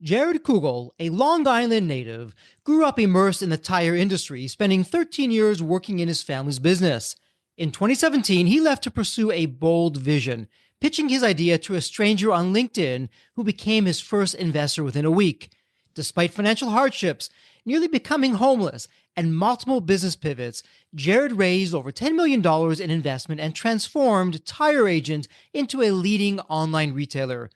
Jared Kugel, a Long Island native, grew up immersed in the tire industry, spending 13 years working in his family's business. In 2017, he left to pursue a bold vision, pitching his idea to a stranger on LinkedIn who became his first investor within a week. Despite financial hardships, nearly becoming homeless, and multiple business pivots, Jared raised over $10 million in investment and transformed Tire Agent into a leading online retailer.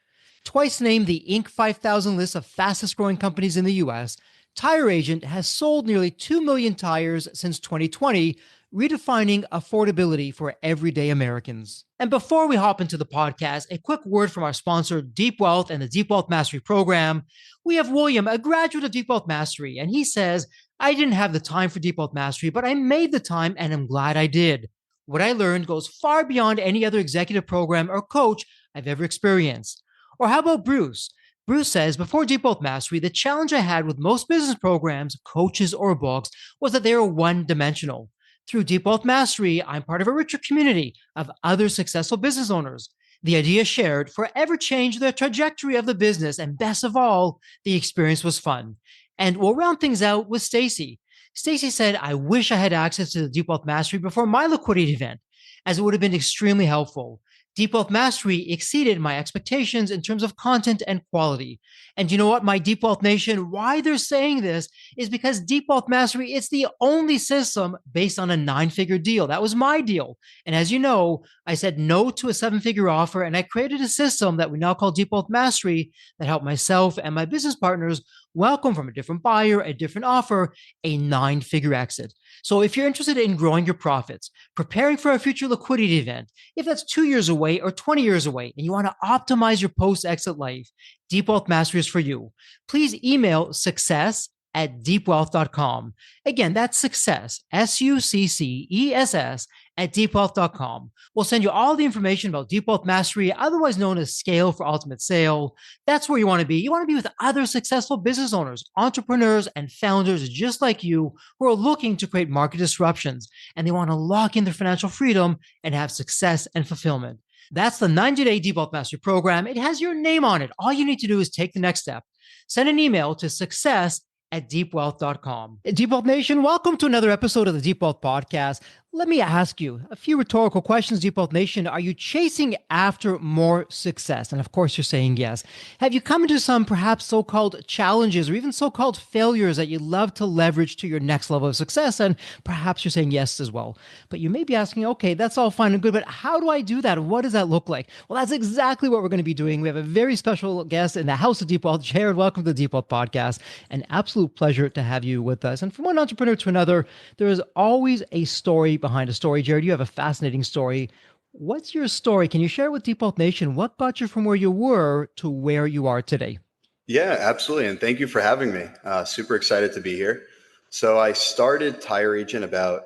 Twice named the Inc. 5000 list of fastest growing companies in the US, Tire Agent has sold nearly 2 million tires since 2020, redefining affordability for everyday Americans. And before we hop into the podcast, a quick word from our sponsor, Deep Wealth and the Deep Wealth Mastery Program. We have William, a graduate of Deep Wealth Mastery, and he says, I didn't have the time for Deep Wealth Mastery, but I made the time and I'm glad I did. What I learned goes far beyond any other executive program or coach I've ever experienced. Or how about Bruce? Bruce says, before Deep Wealth Mastery, the challenge I had with most business programs, coaches, or books was that they were one dimensional. Through Deep Wealth Mastery, I'm part of a richer community of other successful business owners. The ideas shared forever changed the trajectory of the business, and best of all, the experience was fun. And we'll round things out with Stacy. Stacy said, I wish I had access to the Deep Wealth Mastery before my liquidity event, as it would have been extremely helpful. Deep Wealth Mastery exceeded my expectations in terms of content and quality. And you know what, my Deep Wealth Nation, why they're saying this is because Deep Wealth Mastery, it's the only system based on a 9-figure deal. That was my deal. And as you know, I said no to a 7-figure offer, and I created a system that we now call Deep Wealth Mastery that helped myself and my business partners welcome from a different buyer, a different offer, a 9-figure exit. So if you're interested in growing your profits, preparing for a future liquidity event, if that's 2 years away or 20 years away, and you want to optimize your post-exit life, Deep Wealth Mastery is for you. Please email success@deepwealth.com. Again, that's success, SUCCESS, at deepwealth.com. We'll send you all the information about Deep Wealth Mastery, otherwise known as Scale for Ultimate Sale. That's where you want to be. You want to be with other successful business owners, entrepreneurs, and founders just like you who are looking to create market disruptions, and they want to lock in their financial freedom and have success and fulfillment. That's the 90-day Deep Wealth Mastery program. It has your name on it. All you need to do is take the next step. Send an email to success@deepwealth.com. Deep Wealth Nation, welcome to another episode of the Deep Wealth Podcast. Let me ask you a few rhetorical questions, Deep Wealth Nation. Are you chasing after more success? And of course, you're saying yes. Have you come into some perhaps so-called challenges or even so-called failures that you'd love to leverage to your next level of success? And perhaps you're saying yes as well. But you may be asking, okay, that's all fine and good, but how do I do that? What does that look like? Well, that's exactly what we're going to be doing. We have a very special guest in the House of Deep Wealth. Jared, welcome to the Deep Wealth Podcast. An absolute pleasure to have you with us. And from one entrepreneur to another, there is always a story behind a story. Jared, you have a fascinating story. What's your story? Can you share with Deep Wealth Nation what got you from where you were to where you are today? Yeah, absolutely. And thank you for having me. Super excited to be here. So I started Tire Agent about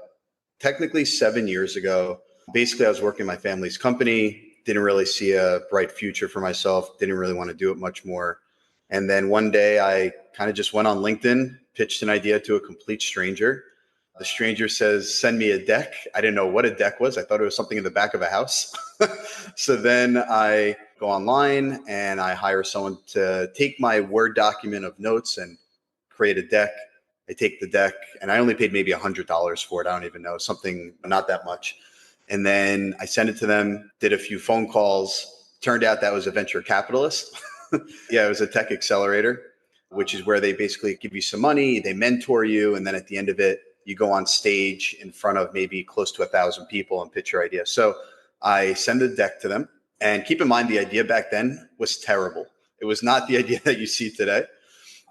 technically 7 years ago. Basically, I was working in my family's company, didn't really see a bright future for myself, didn't really want to do it much more. And then one day I kind of just went on LinkedIn, pitched an idea to a complete stranger. The stranger says, send me a deck. I didn't know what a deck was. I thought it was something in the back of a house. So then I go online and I hire someone to take my Word document of notes and create a deck. I take the deck and I only paid maybe $100 for it. I don't even know, something not that much. And then I sent it to them, did a few phone calls. Turned out that was a venture capitalist. Yeah, it was a tech accelerator, which is where they basically give you some money, they mentor you, and then at the end of it, you go on stage in front of maybe close to 1,000 people and pitch your idea. So I send a deck to them. And keep in mind, the idea back then was terrible. It was not the idea that you see today.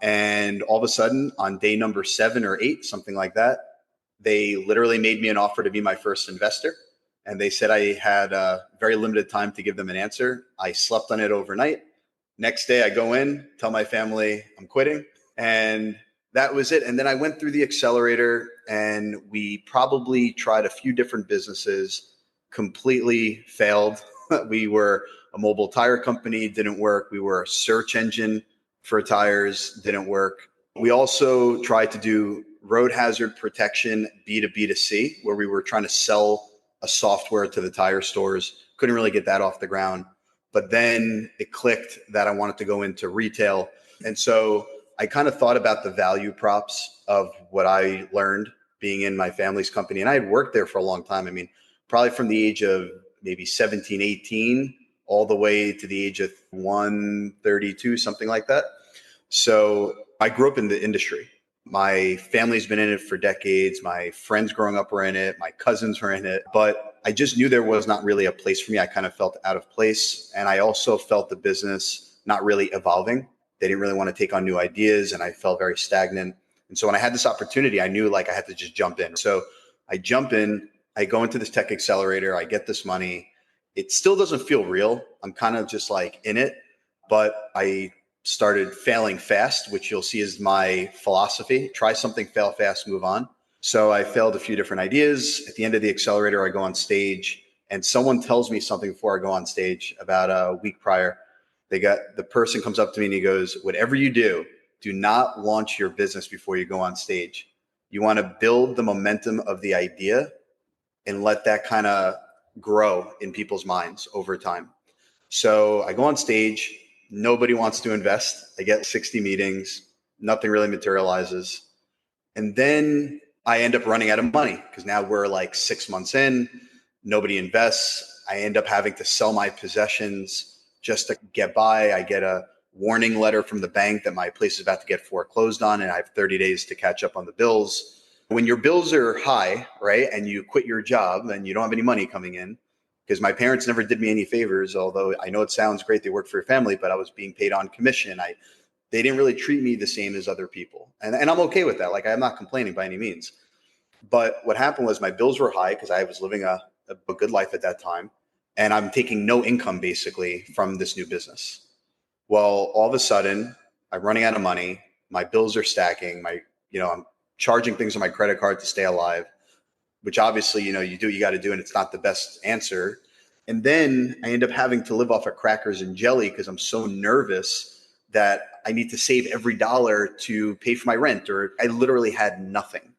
And all of a sudden, on day number 7 or 8, something like that, they literally made me an offer to be my first investor. And they said I had a very limited time to give them an answer. I slept on it overnight. Next day, I go in, tell my family I'm quitting. And that was it. And then I went through the accelerator and we probably tried a few different businesses, completely failed. We were a mobile tire company, didn't work. We were a search engine for tires, didn't work. We also tried to do road hazard protection B2B2C, where we were trying to sell a software to the tire stores. Couldn't really get that off the ground. But then it clicked that I wanted to go into retail. And so I kind of thought about the value props of what I learned being in my family's company. And I had worked there for a long time. I mean, probably from the age of maybe 17, 18, all the way to the age of 132, something like that. So I grew up in the industry. My family's been in it for decades. My friends growing up were in it. My cousins were in it. But I just knew there was not really a place for me. I kind of felt out of place. And I also felt the business not really evolving. They didn't really want to take on new ideas. And I felt very stagnant. And so when I had this opportunity, I knew like I had to just jump in. So I jump in, I go into this tech accelerator, I get this money. It still doesn't feel real. I'm kind of just like in it, but I started failing fast, which you'll see is my philosophy. Try something, fail fast, move on. So I failed a few different ideas. At the end of the accelerator, I go on stage and someone tells me something before I go on stage about a week prior. The person comes up to me and he goes, whatever you do not launch your business before you go on stage. You want to build the momentum of the idea and let that kind of grow in people's minds over time. So I go on stage. Nobody wants to invest. I get 60 meetings. Nothing really materializes. And then I end up running out of money because now we're like 6 months in. Nobody invests. I end up having to sell my possessions just to get by. I get a warning letter from the bank that my place is about to get foreclosed on, and I have 30 days to catch up on the bills. When your bills are high, right, and you quit your job and you don't have any money coming in, because my parents never did me any favors, although I know it sounds great, they work for your family, but I was being paid on commission. They didn't really treat me the same as other people. And I'm okay with that. Like, I'm not complaining by any means. But what happened was my bills were high because I was living a good life at that time. And I'm taking no income basically from this new business. Well, all of a sudden, I'm running out of money. My bills are stacking. I'm charging things on my credit card to stay alive, which obviously, you got to do, and it's not the best answer. And then I end up having to live off of crackers and jelly because I'm so nervous that I need to save every dollar to pay for my rent, or I literally had nothing.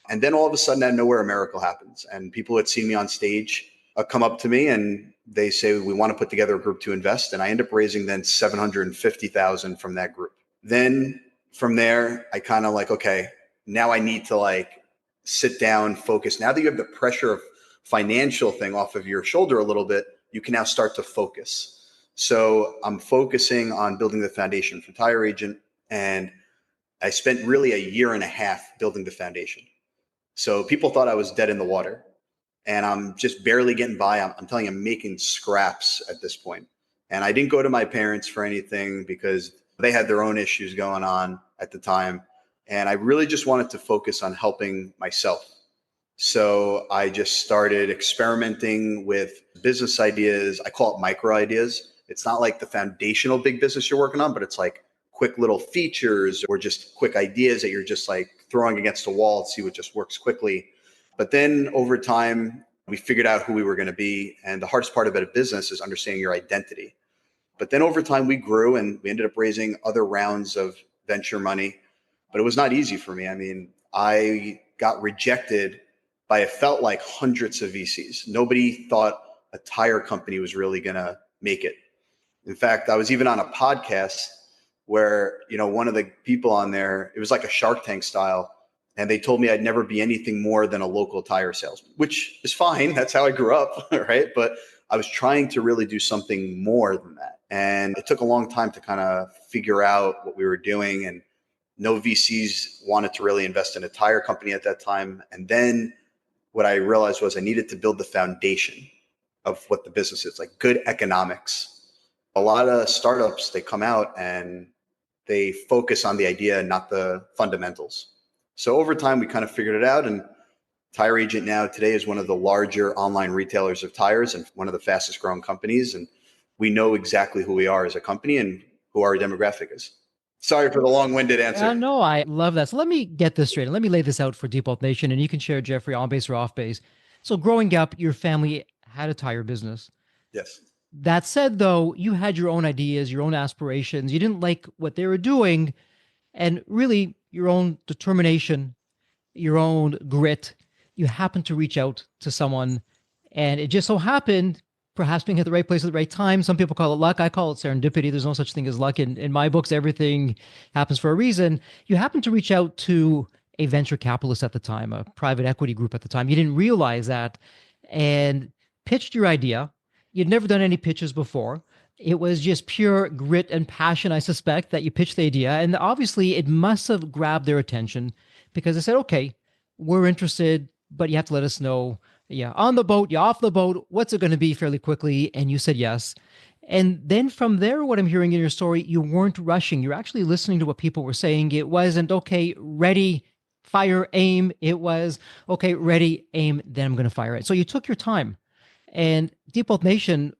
And then all of a sudden, out of nowhere, a miracle happens. And people who had seen me on stage come up to me and they say, we want to put together a group to invest. And I end up raising then 750,000 from that group. Then from there, I kind of like, okay, now I need to like sit down, focus. Now that you have the pressure of financial thing off of your shoulder a little bit, you can now start to focus. So I'm focusing on building the foundation for Tire Agent. And I spent really a year and a half building the foundation. So people thought I was dead in the water. And I'm just barely getting by. I'm telling you, I'm making scraps at this point. And I didn't go to my parents for anything because they had their own issues going on at the time. And I really just wanted to focus on helping myself. So I just started experimenting with business ideas. I call it micro ideas. It's not like the foundational big business you're working on, but it's like quick little features or just quick ideas that you're just like throwing against a wall to see what just works quickly. But then over time, we figured out who we were going to be. And the hardest part about a business is understanding your identity. But then over time, we grew and we ended up raising other rounds of venture money. But it was not easy for me. I mean, I got rejected by, it felt like, hundreds of VCs. Nobody thought a tire company was really going to make it. In fact, I was even on a podcast where, one of the people on there, it was like a Shark Tank style. And they told me I'd never be anything more than a local tire salesman, which is fine. That's how I grew up, right? But I was trying to really do something more than that. And it took a long time to kind of figure out what we were doing. And no VCs wanted to really invest in a tire company at that time. And then what I realized was I needed to build the foundation of what the business is, like good economics. A lot of startups, they come out and they focus on the idea, not the fundamentals. So over time, we kind of figured it out. And Tire Agent now today is one of the larger online retailers of tires and one of the fastest growing companies. And we know exactly who we are as a company and who our demographic is. Sorry for the long-winded answer. No, I love that. So let me get this straight and let me lay this out for Deep Wealth Nation, and you can share, Jeffrey, on base or off base. So growing up, your family had a tire business. Yes. That said, though, you had your own ideas, your own aspirations. You didn't like what they were doing, and really your own determination, your own grit. You happened to reach out to someone, and it just so happened perhaps being at the right place at the right time. Some people call it luck. I call it serendipity. There's no such thing as luck. In my books, everything happens for a reason. You happen to reach out to a venture capitalist at the time, a private equity group at the time. You didn't realize that and pitched your idea. You'd never done any pitches before. It was just pure grit and passion, I suspect, that you pitched the idea. And obviously, it must have grabbed their attention because they said, okay, we're interested, but you have to let us know. Yeah, on the boat, you're off the boat. What's it going to be fairly quickly? And you said yes. And then from there, what I'm hearing in your story, you weren't rushing. You're actually listening to what people were saying. It wasn't, okay, ready, fire, aim. It was, okay, ready, aim, then I'm going to fire it. So you took your time. And Deep Wealth Nation,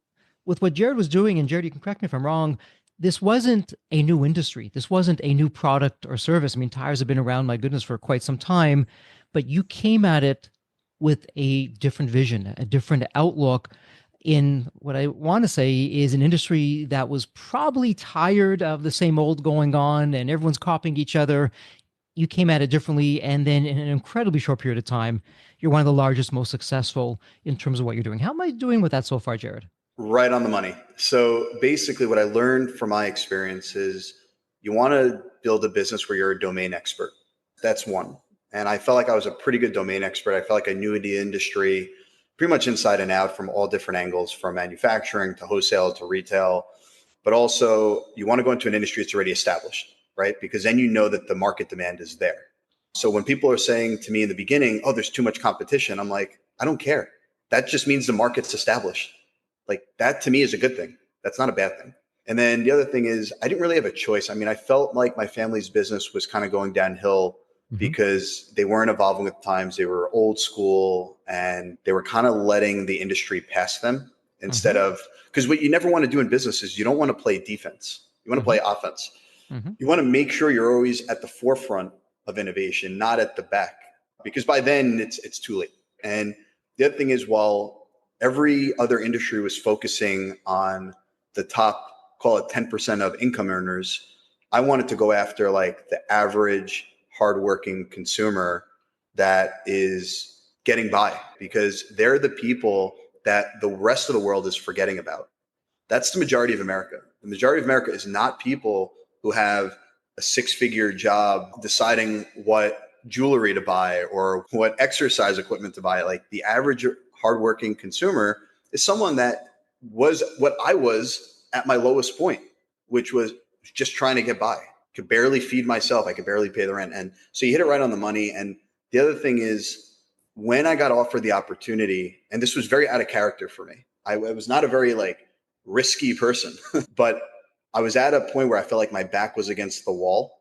with what Jared was doing, and Jared, you can correct me if I'm wrong, this wasn't a new industry. This wasn't a new product or service. I mean, tires have been around, my goodness, for quite some time, but you came at it with a different vision, a different outlook in what I want to say is an industry that was probably tired of the same old going on and everyone's copying each other. You came at it differently. And then in an incredibly short period of time, you're one of the largest, most successful in terms of what you're doing. How am I doing with that so far, Jared? Right on the money. So basically what I learned from my experience is you want to build a business where you're a domain expert. That's one. And I felt like I was a pretty good domain expert. I felt like I knew the industry pretty much inside and out from all different angles, from manufacturing to wholesale to retail. But also you want to go into an industry that's already established, right? Because then you know that the market demand is there. So when people are saying to me in the beginning, oh, there's too much competition, I'm like, I don't care. That just means the market's established. Like that to me is a good thing. That's not a bad thing. And then the other thing is I didn't really have a choice. I mean, I felt like my family's business was kind of going downhill because they weren't evolving with times. They were old school and they were kind of letting the industry pass them instead of, because what you never want to do in business is you don't want to play defense. You want to play offense. You want to make sure you're always at the forefront of innovation, not at the back, because by then it's too late. And the other thing is, while every other industry was focusing on the top, call it 10% of income earners, I wanted to go after like the average hardworking consumer that is getting by, because they're the people that the rest of the world is forgetting about. That's the majority of America. The majority of America is not people who have a six-figure job deciding what jewelry to buy or what exercise equipment to buy. Like the average hardworking consumer is someone that was what I was at my lowest point, which was just trying to get by. Could barely feed myself. I could barely pay the rent. And so you hit it right on the money. And the other thing is, when I got offered the opportunity, and this was very out of character for me, I was not a very like risky person, but I was at a point where I felt like my back was against the wall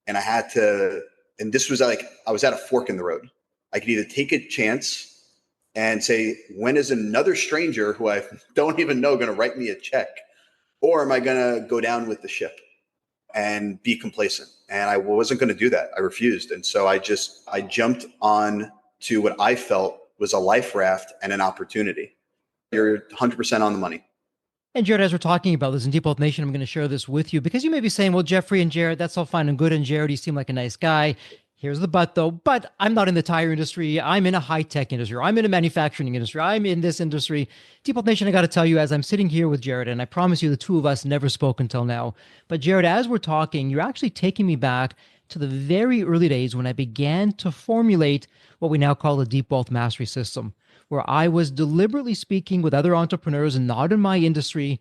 and I had to, and this was like, I was at a fork in the road. I could either take a chance and say, when is another stranger who I don't even know going to write me a check? Or am I going to go down with the ship and be complacent? And I wasn't going to do that. I refused. And so I jumped on to what I felt was a life raft and an opportunity. You're 100% on the money. And Jared, as we're talking about this in Deep Wealth Nation, I'm going to share this with you because you may be saying, well, Jeffrey and Jared, that's all fine and good. And Jared, you seem like a nice guy. Here's the but though, but I'm not in the tire industry. I'm in a high-tech industry. I'm in a manufacturing industry. I'm in this industry. Deep Wealth Nation, I got to tell you, as I'm sitting here with Jared, and I promise you the two of us never spoke until now, but Jared, as we're talking, you're actually taking me back to the very early days when I began to formulate what we now call the Deep Wealth Mastery System, where I was deliberately speaking with other entrepreneurs and not in my industry,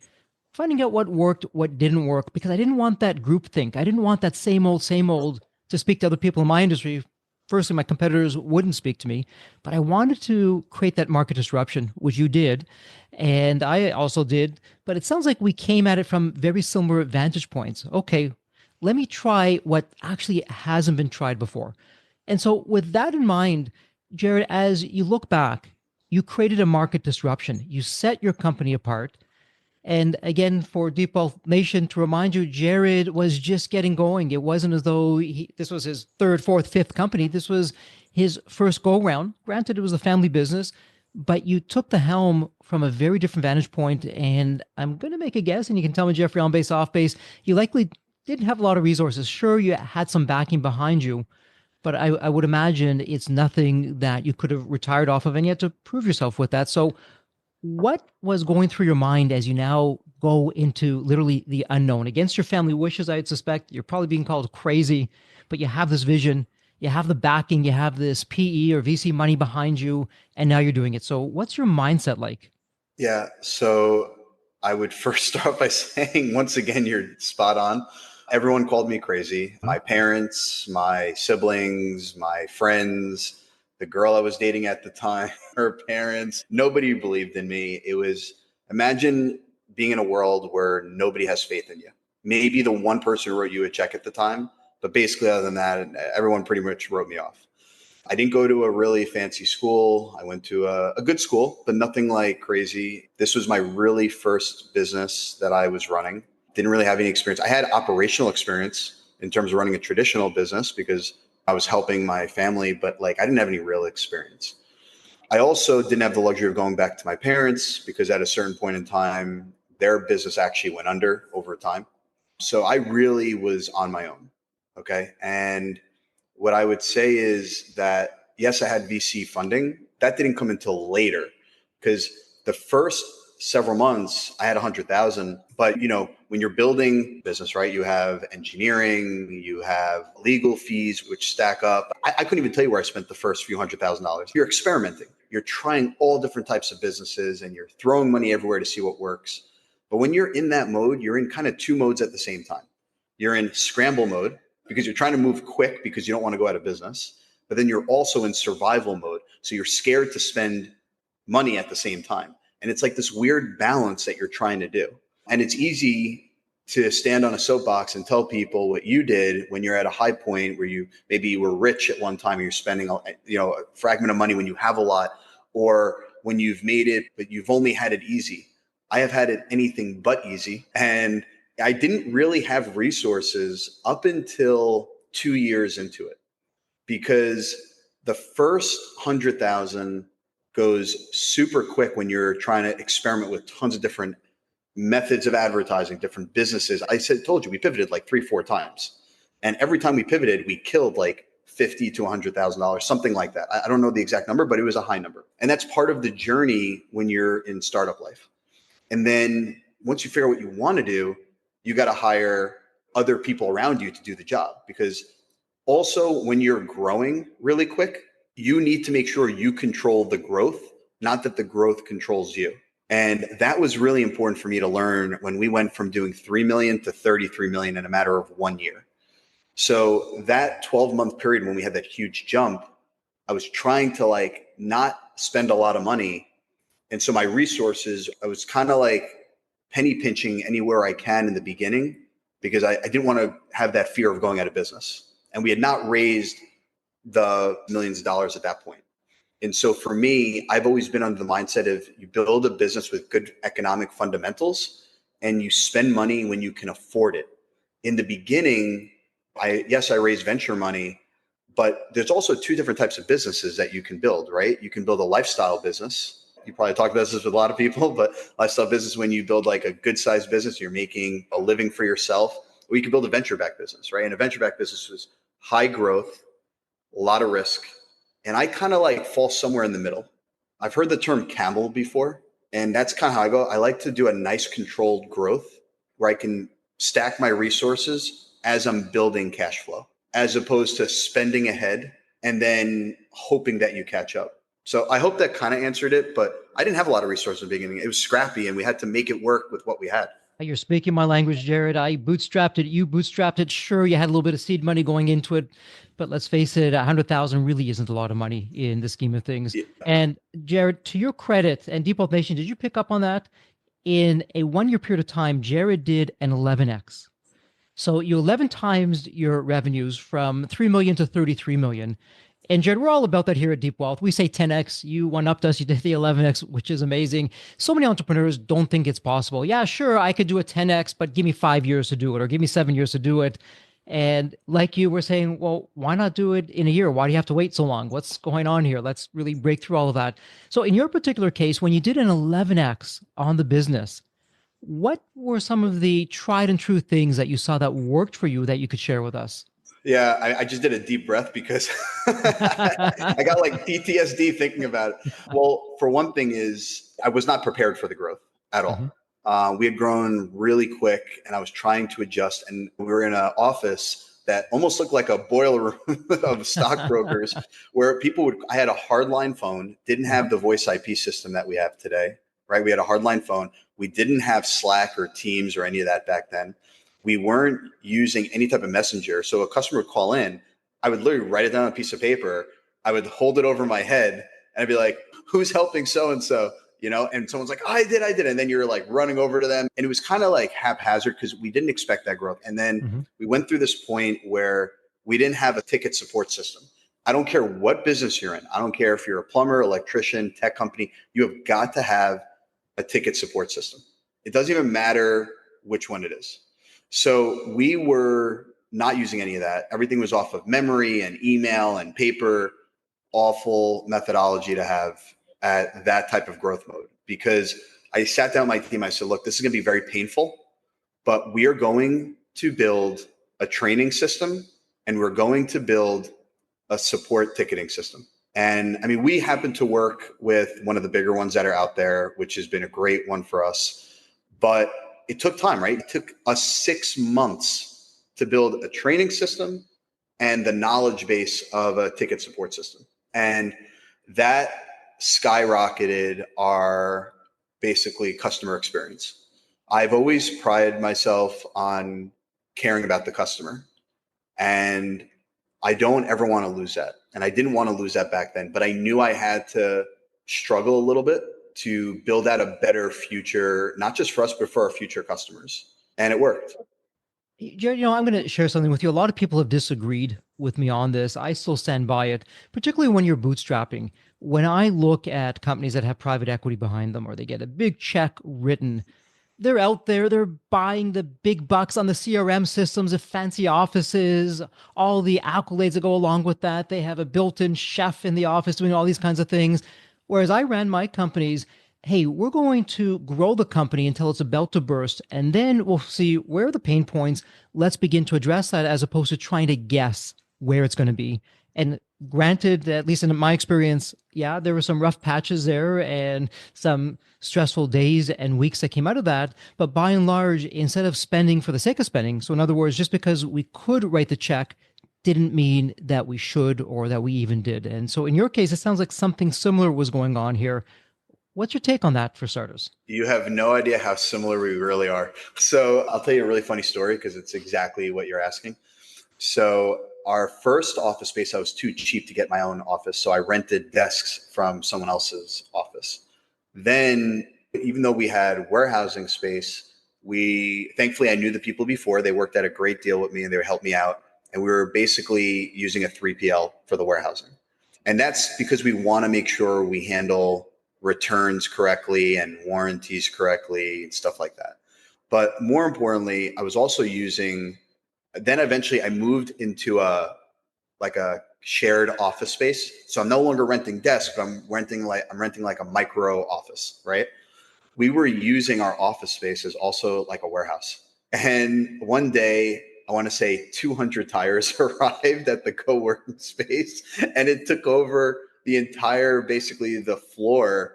finding out what worked, what didn't work, because I didn't want that groupthink. I didn't want that same old to speak to other people in my industry. Firstly, my competitors wouldn't speak to me, but I wanted to create that market disruption, which you did, and I also did. But it sounds like we came at it from very similar vantage points. Okay, let me try what actually hasn't been tried before. And so with that in mind, Jared, as you look back, you created a market disruption. You set your company apart. And again, for Deep Wealth Nation, to remind you, Jared was just getting going. It wasn't as though this was his third, fourth, fifth company. This was his first go round. Granted, it was a family business, but you took the helm from a very different vantage point. And I'm going to make a guess, and you can tell me, Jeffrey, on base, off base, you likely didn't have a lot of resources. Sure, you had some backing behind you, but I would imagine it's nothing that you could have retired off of, and you had to prove yourself with that. So What was going through your mind as you now go into literally the unknown against your family wishes? I'd suspect you're probably being called crazy, but you have this vision, you have the backing, you have this PE or VC money behind you, and now you're doing it. So, what's your mindset like? Yeah. So I would first start by saying, once again, you're spot on. Everyone called me crazy. My parents, my siblings, my friends, the girl I was dating at the time, her parents, nobody believed in me. It was, imagine being in a world where nobody has faith in you. Maybe the one person who wrote you a check at the time, but basically, other than that, everyone pretty much wrote me off. I didn't go to a really fancy school. I went to a good school, but nothing like crazy. This was my really first business that I was running. Didn't really have any experience. I had operational experience in terms of running a traditional business because I was helping my family, but like I didn't have any real experience. I also didn't have the luxury of going back to my parents because at a certain point in time, their business actually went under over time. So I really was on my own. Okay. And what I would say is that, yes, I had VC funding. That didn't come until later because the first several months I had 100,000. But, when you're building business, right, you have engineering, you have legal fees, which stack up. I couldn't even tell you where I spent the first few $100,000. You're experimenting. You're trying all different types of businesses and you're throwing money everywhere to see what works. But when you're in that mode, you're in kind of two modes at the same time. You're in scramble mode because you're trying to move quick because you don't want to go out of business. But then you're also in survival mode. So you're scared to spend money at the same time. And it's like this weird balance that you're trying to do. And it's easy to stand on a soapbox and tell people what you did when you're at a high point where maybe you were rich at one time and you're spending a fragment of money when you have a lot, or when you've made it, but you've only had it easy. I have had it anything but easy. And I didn't really have resources up until 2 years into it because the first 100,000 goes super quick when you're trying to experiment with tons of different methods of advertising, different businesses. Told you, we pivoted like 3, 4 times. And every time we pivoted, we killed like $50 to $100,000, something like that. I don't know the exact number, but it was a high number. And that's part of the journey when you're in startup life. And then once you figure out what you want to do, you got to hire other people around you to do the job. Because also when you're growing really quick, you need to make sure you control the growth, not that the growth controls you. And that was really important for me to learn when we went from doing 3 million to 33 million in a matter of 1 year. So that 12-month period when we had that huge jump, I was trying to like not spend a lot of money. And so my resources, I was kind of like penny pinching anywhere I can in the beginning because I didn't want to have that fear of going out of business. And we had not raised the millions of dollars at that point. And so for me, I've always been under the mindset of you build a business with good economic fundamentals and you spend money when you can afford it. In the beginning, I raised venture money, but there's also two different types of businesses that you can build, right? You can build a lifestyle business. You probably talk about this with a lot of people, but lifestyle business, when you build like a good sized business, you're making a living for yourself, or you can build a venture backed business, right? And a venture backed business is high growth, a lot of risk. And I kind of like fall somewhere in the middle. I've heard the term camel before, and that's kind of how I go. I like to do a nice controlled growth where I can stack my resources as I'm building cash flow, as opposed to spending ahead and then hoping that you catch up. So I hope that kind of answered it, but I didn't have a lot of resources in the beginning. It was scrappy and we had to make it work with what we had. You're speaking my language, Jared. I bootstrapped it. You bootstrapped it. Sure, you had a little bit of seed money going into it, but let's face it, 100,000 really isn't a lot of money in the scheme of things. Yeah. And Jared, to your credit, and Deep Wealth Nation, did you pick up on that? In a 1 year period of time, Jared did an 11x. So you 11 times your revenues from 3 million to 33 million. And Jared, we're all about that here at Deep Wealth. We say 10x, you one-upped us, you did the 11x, which is amazing. So many entrepreneurs don't think it's possible. Yeah, sure, I could do a 10x, but give me 5 years to do it, or give me 7 years to do it. And like you were saying, well, why not do it in a year? Why do you have to wait so long? What's going on here? Let's really break through all of that. So in your particular case, when you did an 11x on the business, what were some of the tried and true things that you saw that worked for you that you could share with us? Yeah, I just did a deep breath because I got like PTSD thinking about it. Well, for one thing is I was not prepared for the growth at all. Mhm. We had grown really quick and I was trying to adjust. And we were in an office that almost looked like a boiler room of stockbrokers where I had a hardline phone, didn't have the voice IP system that we have today, right? We had a hardline phone. We didn't have Slack or Teams or any of that back then. We weren't using any type of messenger. So a customer would call in, I would literally write it down on a piece of paper. I would hold it over my head and I'd be like, who's helping so-and-so? And someone's like, oh, I did. And then you're like running over to them. And it was kind of like haphazard because we didn't expect that growth. And then we went through this point where we didn't have a ticket support system. I don't care what business you're in. I don't care if you're a plumber, electrician, tech company, you have got to have a ticket support system. It doesn't even matter which one it is. So we were not using any of that. Everything was off of memory and email and paper. Awful methodology to have at that type of growth mode, because I sat down with my team. I said, look, this is going to be very painful, but we are going to build a training system and we're going to build a support ticketing system. And I mean, we happen to work with one of the bigger ones that are out there, which has been a great one for us. But it took time, right? It took us 6 months to build a training system and the knowledge base of a ticket support system. And that skyrocketed our basically customer experience. I've always prided myself on caring about the customer, and I don't ever want to lose that. And I didn't want to lose that back then, but I knew I had to struggle a little bit to build out a better future, not just for us, but for our future customers. And it worked. Jared, I'm going to share something with you. A lot of people have disagreed with me on this. I still stand by it, particularly when you're bootstrapping. When I look at companies that have private equity behind them or they get a big check written, they're out there, they're buying the big bucks on the CRM systems, the fancy offices, all the accolades that go along with that. They have a built-in chef in the office doing all these kinds of things. Whereas I ran my companies, hey, we're going to grow the company until it's about to burst, and then we'll see where are the pain points. Let's begin to address that as opposed to trying to guess where it's going to be. And granted, at least in my experience, yeah, there were some rough patches there and some stressful days and weeks that came out of that. But by and large, instead of spending for the sake of spending, so in other words, just because we could write the check didn't mean that we should or that we even did. And so in your case, it sounds like something similar was going on here. What's your take on that for starters? You have no idea how similar we really are. So I'll tell you a really funny story because it's exactly what you're asking. So our first office space, I was too cheap to get my own office. So I rented desks from someone else's office. Then, even though we had warehousing space, thankfully, I knew the people before. They worked out a great deal with me and they would help me out. And we were basically using a 3PL for the warehousing. And that's because we want to make sure we handle returns correctly and warranties correctly and stuff like that. But more importantly, I was also then eventually I moved into a shared office space. So I'm no longer renting desks, but I'm renting like a micro office, right? We were using our office space as also like a warehouse. And one day, I want to say 200 tires arrived at the co-working space, and it took over the entire, basically the floor.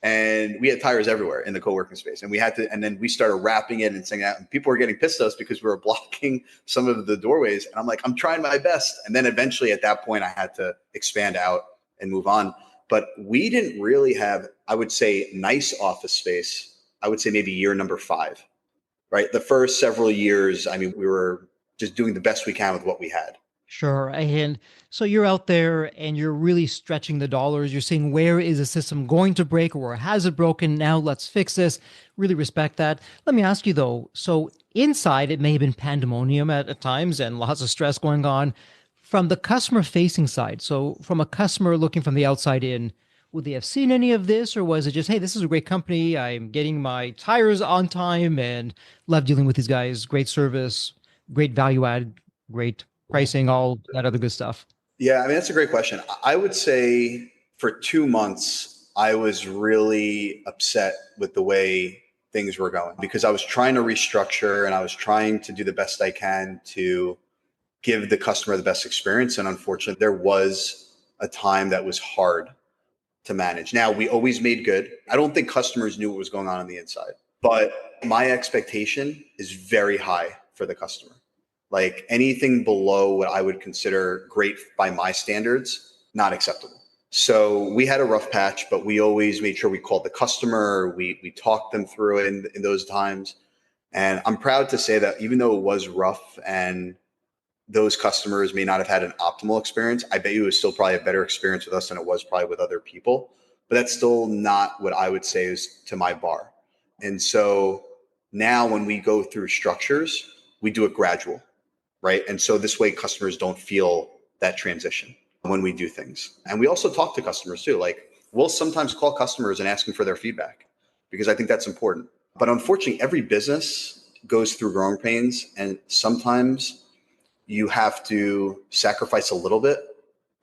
And we had tires everywhere in the co-working space, and then we started wrapping it and saying that, and people were getting pissed at us because we were blocking some of the doorways. And I'm like, I'm trying my best. And then eventually at that point I had to expand out and move on. But we didn't really have, I would say, nice office space. I would say maybe year number 5, right? The first several years, I mean, we were just doing the best we can with what we had. Sure. And so you're out there and you're really stretching the dollars. You're seeing where is the system going to break or where has it broken? Now let's fix this. Really respect that. Let me ask you though. So inside, it may have been pandemonium at times and lots of stress going on from the customer facing side. So from a customer looking from the outside in, would they have seen any of this, or was it just, hey, this is a great company. I'm getting my tires on time and love dealing with these guys. Great service, great value add, great pricing, all that other good stuff? Yeah, I mean, that's a great question. I would say for 2 months, I was really upset with the way things were going because I was trying to restructure and I was trying to do the best I can to give the customer the best experience. And unfortunately, there was a time that was hard to manage. Now, we always made good. I don't think customers knew what was going on the inside, but my expectation is very high for the customer. Like anything below what I would consider great by my standards, not acceptable. So we had a rough patch, but we always made sure we called the customer. We talked them through it in those times. And I'm proud to say that even though it was rough and those customers may not have had an optimal experience, I bet you it was still probably a better experience with us than it was probably with other people. But that's still not what I would say is to my bar. And so now when we go through structures, we do it gradual, right? And so this way customers don't feel that transition when we do things. And we also talk to customers too. Like we'll sometimes call customers and ask them for their feedback because I think that's important. But unfortunately, every business goes through growing pains, and sometimes you have to sacrifice a little bit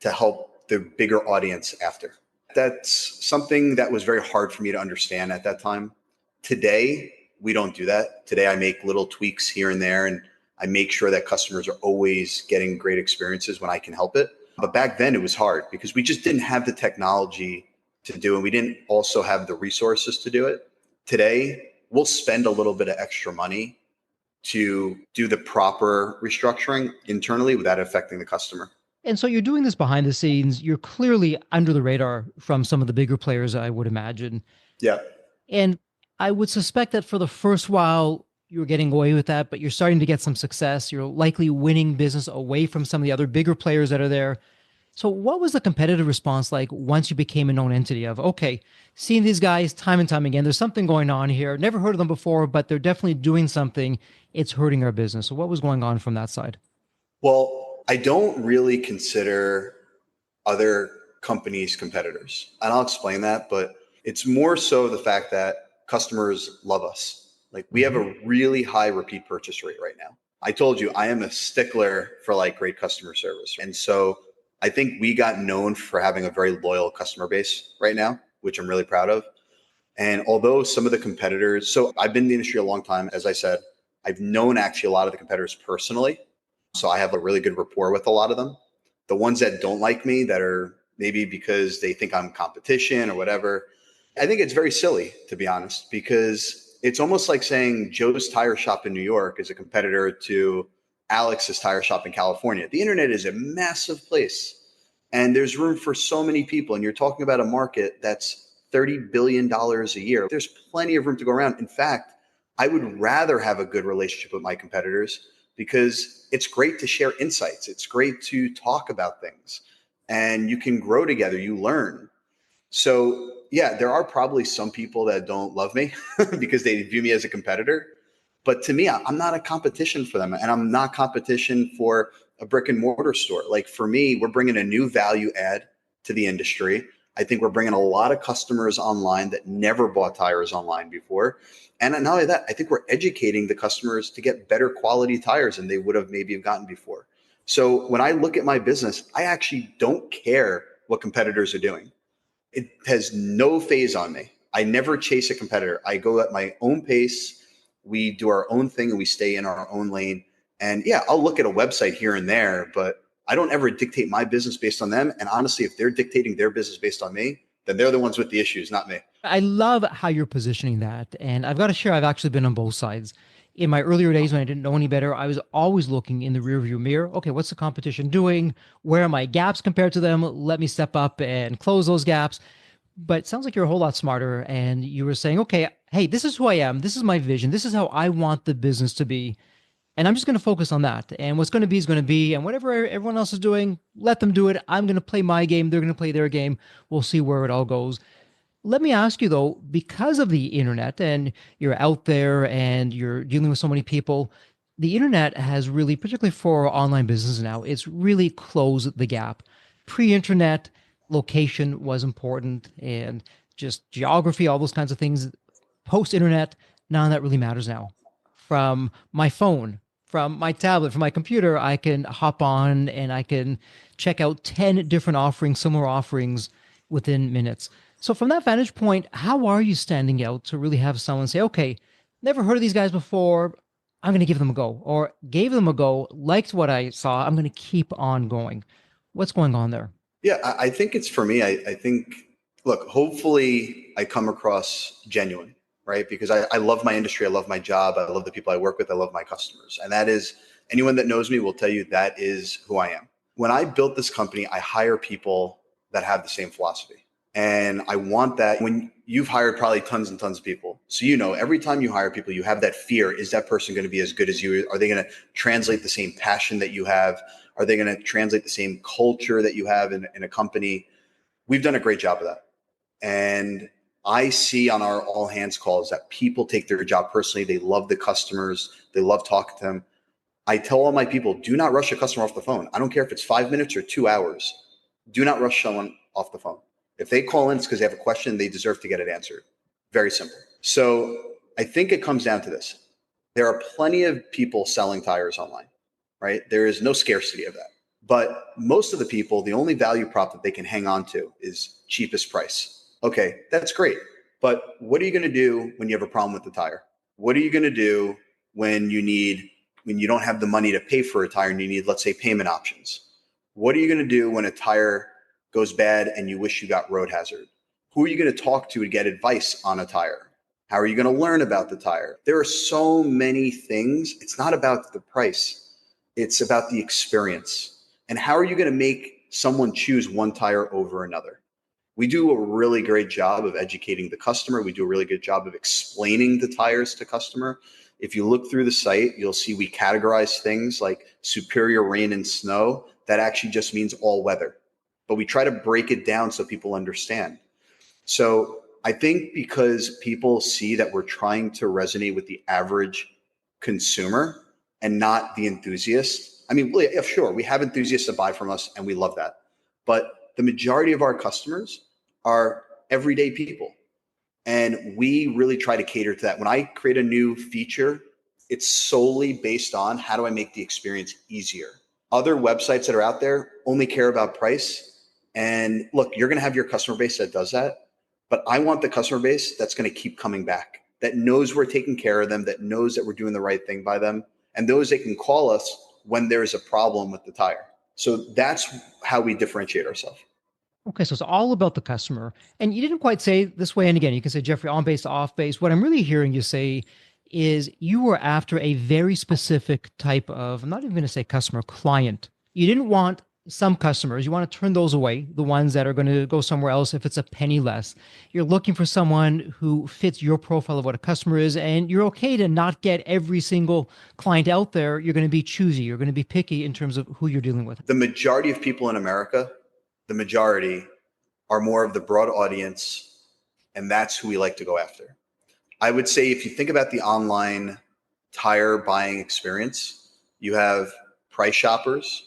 to help the bigger audience after. That's something that was very hard for me to understand at that time. Today, we don't do that. Today, I make little tweaks here and there, and I make sure that customers are always getting great experiences when I can help it. But back then, it was hard because we just didn't have the technology to do it. We didn't also have the resources to do it. Today, we'll spend a little bit of extra money to do the proper restructuring internally without affecting the customer. And so you're doing this behind the scenes. You're clearly under the radar from some of the bigger players, I would imagine. Yeah. And I would suspect that for the first while, you were getting away with that, but you're starting to get some success. You're likely winning business away from some of the other bigger players that are there. So what was the competitive response like once you became a known entity of, okay, seeing these guys time and time again, there's something going on here. Never heard of them before, but they're definitely doing something. It's hurting our business. So what was going on from that side? Well, I don't really consider other companies competitors. And I'll explain that, but it's more so the fact that customers love us. Like we have a really high repeat purchase rate right now. I told you I am a stickler for like great customer service. And so I think we got known for having a very loyal customer base right now, which I'm really proud of. And although some of the competitors, so I've been in the industry a long time, as I said, I've known actually a lot of the competitors personally. So I have a really good rapport with a lot of them. The ones that don't like me, that are maybe because they think I'm competition or whatever, I think it's very silly, to be honest, because it's almost like saying Joe's Tire Shop in New York is a competitor to Alex's Tire Shop in California. The internet is a massive place and there's room for so many people. And you're talking about a market that's $30 billion a year. There's plenty of room to go around. In fact, I would rather have a good relationship with my competitors because it's great to share insights. It's great to talk about things and you can grow together. You learn. So yeah, there are probably some people that don't love me because they view me as a competitor. But to me, I'm not a competition for them. And I'm not competition for a brick and mortar store. Like for me, we're bringing a new value add to the industry. I think we're bringing a lot of customers online that never bought tires online before. And not only that, I think we're educating the customers to get better quality tires than they would have maybe have gotten before. So when I look at my business, I actually don't care what competitors are doing. It has no phase on me. I never chase a competitor. I go at my own pace. We do our own thing and we stay in our own lane. And yeah, I'll look at a website here and there, but I don't ever dictate my business based on them. And honestly, if they're dictating their business based on me, then they're the ones with the issues, not me. I love how you're positioning that. And I've got to share, I've actually been on both sides. In my earlier days when I didn't know any better, I was always looking in the rearview mirror. Okay, what's the competition doing? Where are my gaps compared to them? Let me step up and close those gaps. But it sounds like you're a whole lot smarter. And you were saying, okay, hey, this is who I am. This is my vision. This is how I want the business to be. And I'm just going to focus on that. And what's going to be is going to be. And whatever everyone else is doing, let them do it. I'm going to play my game. They're going to play their game. We'll see where it all goes. Let me ask you though, because of the internet and you're out there and you're dealing with so many people, the internet has really, particularly for online business now, it's really closed the gap. Pre-internet, location was important and just geography, all those kinds of things. Post-internet, none of that really matters now. From my phone, from my tablet, from my computer, I can hop on and I can check out 10 different offerings, similar offerings within minutes. So from that vantage point, how are you standing out to really have someone say, okay, never heard of these guys before. I'm going to give them a go, or gave them a go, liked what I saw. I'm going to keep on going. What's going on there? Yeah, I think it's for me. I think, look, hopefully I come across genuine, right? Because I love my industry. I love my job. I love the people I work with. I love my customers. And that is, anyone that knows me will tell you that is who I am. When I built this company, I hire people that have the same philosophy. And I want that when you've hired probably tons and tons of people. So, every time you hire people, you have that fear. Is that person going to be as good as you? Are they going to translate the same passion that you have? Are they going to translate the same culture that you have in a company? We've done a great job of that. And I see on our all hands calls that people take their job personally. They love the customers. They love talking to them. I tell all my people, do not rush a customer off the phone. I don't care if it's 5 minutes or 2 hours. Do not rush someone off the phone. If they call in, it's because they have a question. They deserve to get it answered. Very simple. So I think it comes down to this. There are plenty of people selling tires online, right? There is no scarcity of that. But most of the people, the only value prop that they can hang on to is cheapest price. Okay, that's great. But what are you going to do when you have a problem with the tire? What are you going to do when you don't have the money to pay for a tire and you need, let's say, payment options? What are you going to do when a tire goes bad and you wish you got road hazard? Who are you going to talk to get advice on a tire? How are you going to learn about the tire? There are so many things. It's not about the price. It's about the experience. And how are you going to make someone choose one tire over another? We do a really great job of educating the customer. We do a really good job of explaining the tires to customer. If you look through the site, you'll see we categorize things like superior rain and snow. That actually just means all weather. But we try to break it down so people understand. So I think because people see that we're trying to resonate with the average consumer and not the enthusiast. I mean, yeah, sure, we have enthusiasts that buy from us and we love that. But the majority of our customers are everyday people. And we really try to cater to that. When I create a new feature, it's solely based on how do I make the experience easier. Other websites that are out there only care about price. And look, you're going to have your customer base that does that. But I want the customer base that's going to keep coming back, that knows we're taking care of them, that knows that we're doing the right thing by them, and those that can call us when there is a problem with the tire. So that's how we differentiate ourselves. Okay, so it's all about the customer. And you didn't quite say it this way. And again, you can say, Jeffrey, on base to off base. What I'm really hearing you say is you were after a very specific type of, I'm not even going to say customer, client. You didn't want some customers. You want to turn those away, the ones that are going to go somewhere else if it's a penny less. You're looking for someone who fits your profile of what a customer is, and you're okay to not get every single client out there. You're going to be choosy. You're going to be picky in terms of who you're dealing with. The majority of people in America, the majority are more of the broad audience, and that's who we like to go after. I would say if you think about the online tire buying experience, you have price shoppers,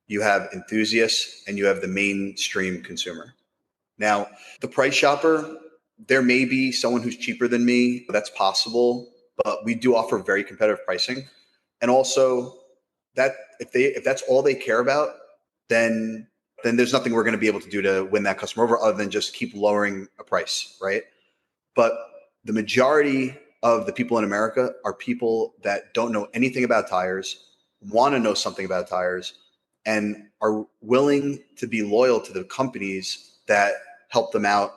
you have enthusiasts, and you have the mainstream consumer. Now, the price shopper, there may be someone who's cheaper than me. That's possible, but we do offer very competitive pricing. And also that if that's all they care about, then there's nothing we're going to be able to do to win that customer over other than just keep lowering a price, right? But the majority of the people in America are people that don't know anything about tires, want to know something about tires, and are willing to be loyal to the companies that help them out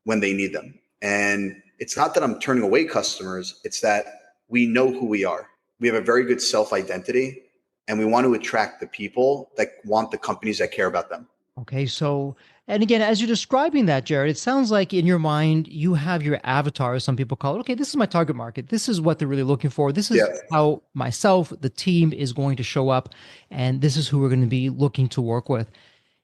when they need them. And it's not that I'm turning away customers, it's that we know who we are. We have a very good self-identity, and we want to attract the people that want the companies that care about them. Okay, so, and again, as you're describing that, Jared, it sounds like in your mind, you have your avatar, as some people call it. Okay, this is my target market. This is what they're really looking for. This is Yeah. how myself, the team is going to show up, and this is who we're going to be looking to work with.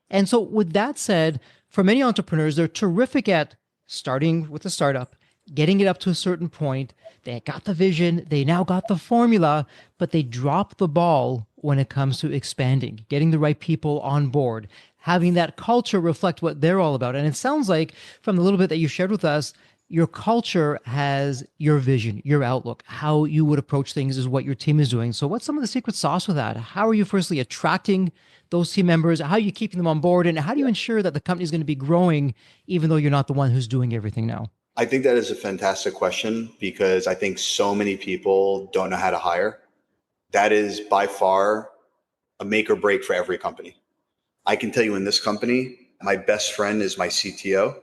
And so, with that said, for many entrepreneurs, they're terrific at starting with a startup, getting it up to a certain point. They got the vision, they now got the formula, but they drop the ball when it comes to expanding, getting the right people on board, having that culture reflect what they're all about. And it sounds like from the little bit that you shared with us, your culture has your vision, your outlook, how you would approach things is what your team is doing. So what's some of the secret sauce with that? How are you firstly attracting those team members? How are you keeping them on board? And how do you ensure that the company is going to be growing even though you're not the one who's doing everything now? I think that is a fantastic question because I think so many people don't know how to hire. That is by far a make or break for every company. I can tell you in this company, my best friend is my CTO.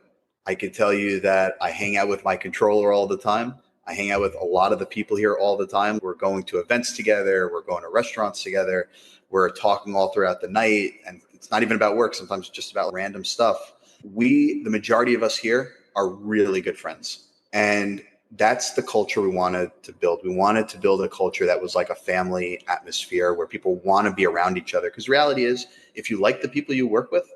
I can tell you that I hang out with my controller all the time. I hang out with a lot of the people here all the time. We're going to events together. We're going to restaurants together. We're talking all throughout the night. And it's not even about work. Sometimes it's just about random stuff. The majority of us here are really good friends. And that's the culture we wanted to build. We wanted to build a culture that was like a family atmosphere where people want to be around each other. Because reality is, if you like the people you work with,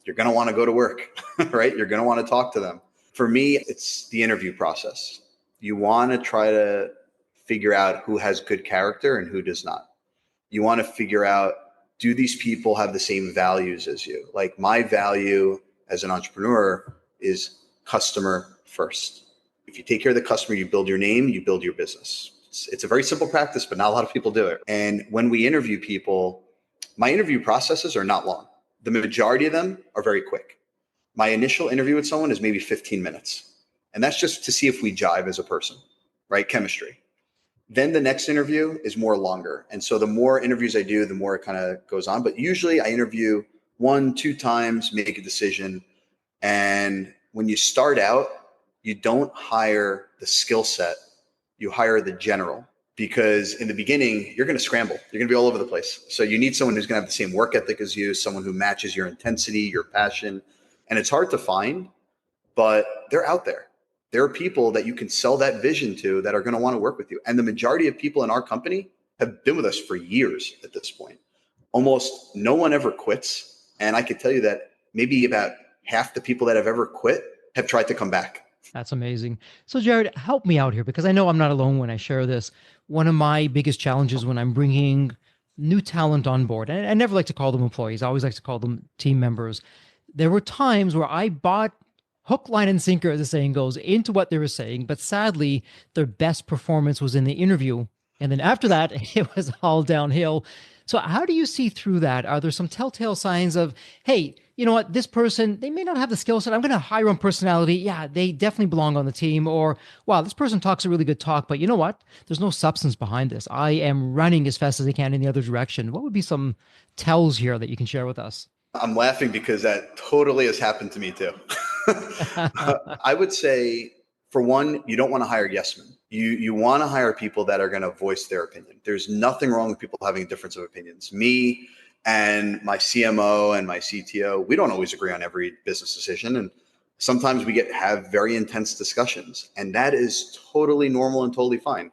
you're going to want to go to work, right? You're going to want to talk to them. For me, it's the interview process. You want to try to figure out who has good character and who does not. You want to figure out, do these people have the same values as you? Like my value as an entrepreneur is customer first. If you take care of the customer, you build your name, you build your business. It's a very simple practice, but not a lot of people do it. And when we interview people, my interview processes are not long. The majority of them are very quick. My initial interview with someone is maybe 15 minutes. And that's just to see if we jive as a person, right? Chemistry. Then the next interview is more longer. And so the more interviews I do, the more it kind of goes on. But usually I interview 1-2 times, make a decision. And when you start out, you don't hire the skill set, you hire the general. Because in the beginning, you're going to scramble. You're going to be all over the place. So you need someone who's going to have the same work ethic as you, someone who matches your intensity, your passion. And it's hard to find, but they're out there. There are people that you can sell that vision to that are going to want to work with you. And the majority of people in our company have been with us for years at this point. Almost no one ever quits. And I could tell you that maybe about half the people that have ever quit have tried to come back. That's amazing. So, Jared, help me out here because I know I'm not alone when I share this. One of my biggest challenges when I'm bringing new talent on board, and I never like to call them employees, I always like to call them team members. There were times where I bought hook, line, and sinker, as the saying goes, into what they were saying, but sadly, their best performance was in the interview. And then after that, it was all downhill. So, how do you see through that? Are there some telltale signs of, hey, you know what, this person, they may not have the skill set. I'm going to hire on personality. Yeah, they definitely belong on the team. Or, wow, this person talks a really good talk, but you know what? There's no substance behind this. I am running as fast as I can in the other direction. What would be some tells here that you can share with us? I'm laughing because that totally has happened to me too. I would say, for one, you don't want to hire yes men. You want to hire people that are going to voice their opinion. There's nothing wrong with people having a difference of opinions. Me and my CMO and my CTO, we don't always agree on every business decision. And sometimes we have very intense discussions. And that is totally normal and totally fine.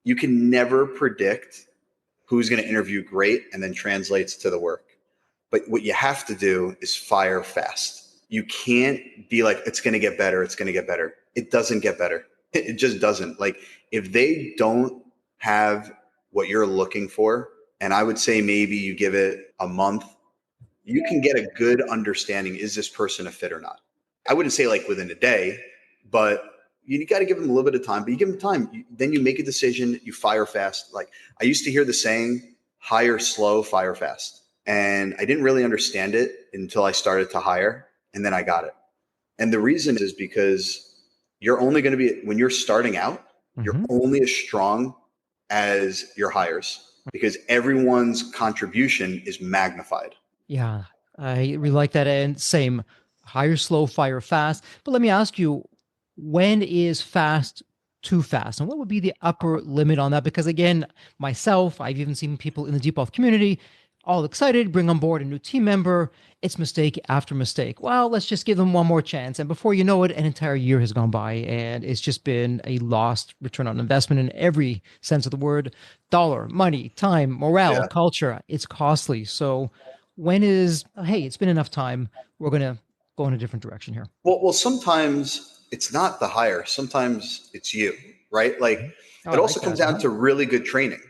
You can never predict who's going to interview great and then translates to the work. But what you have to do is fire fast. You can't be like, it's going to get better. It's going to get better. It doesn't get better. It just doesn't. Like if they don't have what you're looking for, and I would say maybe you give it a month, you can get a good understanding. Is this person a fit or not? I wouldn't say like within a day, but you got to give them a little bit of time, but you give them time. Then you make a decision, you fire fast. Like I used to hear the saying, hire slow, fire fast. And I didn't really understand it until I started to hire, and then I got it. And the reason is because you're only going to be, when you're starting out, you're only as strong as your hires because everyone's contribution is magnified. Yeah, I really like that. And same, hire slow, fire fast. But let me ask you, when is fast too fast? And what would be the upper limit on that? Because again, myself, I've even seen people in the Deep Wealth community all excited, bring on board a new team member. It's mistake after mistake. Well, let's just give them one more chance. And before you know it, an entire year has gone by and it's just been a lost return on investment in every sense of the word. Dollar, money, time, morale, Yeah. culture. It's costly. So when is, hey, it's been enough time. We're going to go in a different direction here. Well, sometimes it's not the hire. Sometimes it's you, right? Like Oh, it I also like comes that. down to really good training.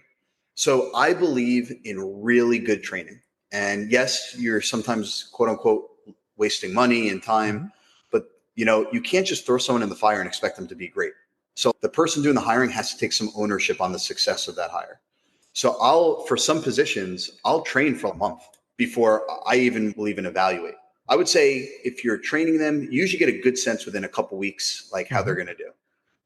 So I believe in really good training. And yes, you're sometimes quote unquote wasting money and time, but you can't just throw someone in the fire and expect them to be great. So the person doing the hiring has to take some ownership on the success of that hire. So for some positions, I'll train for a month before I even will even evaluate. I would say if you're training them, you usually get a good sense within a couple weeks, like how they're going to do.